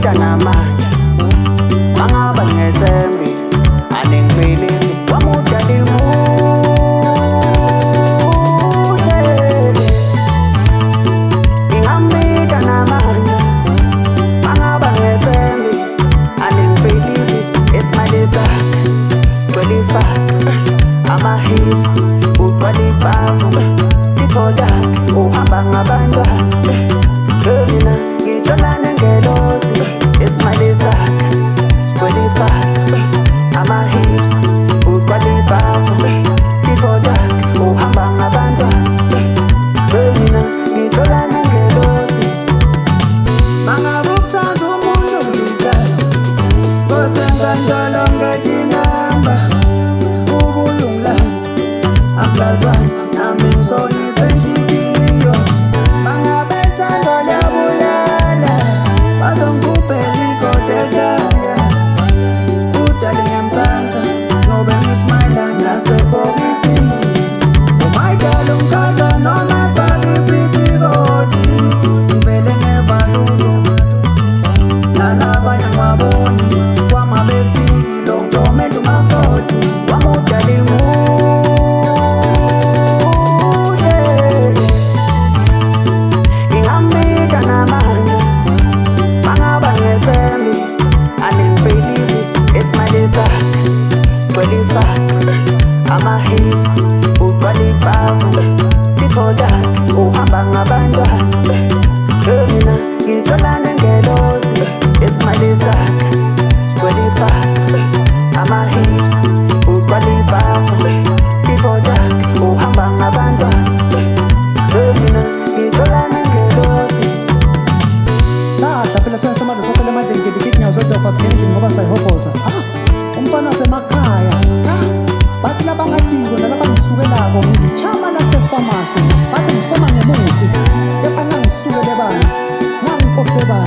Ngingamita namanje mangaba ngesembi anengiphelile wamuda limuhle. Ngingamita namanje mangaba ngesembi anengiphelile esimali sakhe sigcwele ifaka ama-hips ugcwala ibhavu ikhoda uhamba ngabantwana mina ngitholane ngelozi esimali sakhe sigcwele ifaka ama-hips ugcwala ibhavu ikhoda uhamba ngabantwana mina ngitholane ngelozi. Mangabe ukuthanda umuntu ngidala kosenkantolo ngedinamba ubuye ungilanze aplazwana nami ngisonise enhliziyo. Mangabe thando liyabulala bazongikhuphela ikode ekhaya udale ngiyamthanda ngobe ngismayila nasebhokisini umayidala umchaza noma faka iphitikodi ngivele ngevalulu nalabanye angibaboni kwama befikile ongidumela umakoti wamuda limuhle. Ngingamita namanje mangaba ngesembi anengiphelile esimali sakhe sigcwele ifaka ama-hips ugcwala ibhavu ikhoda uhamba ngabantwana mina ngitholane ngelozi esimali sakhe sigcwele ifaka ama-hips ugcwala ibhavu ikhoda uhamba ngabantwana mina ngitholane ngelozi. Sahla phela sona samanje sophela emadleni ngidikithi ngiyawuzodlofa singena endlini ngoba sayihofoza. Umfana wasemakhaya bathi labangadiko nalabangisukelako ngizithama nasefamasi bathi ngisema ngemuthi kepha nangisukele bandla nangifokule bandla.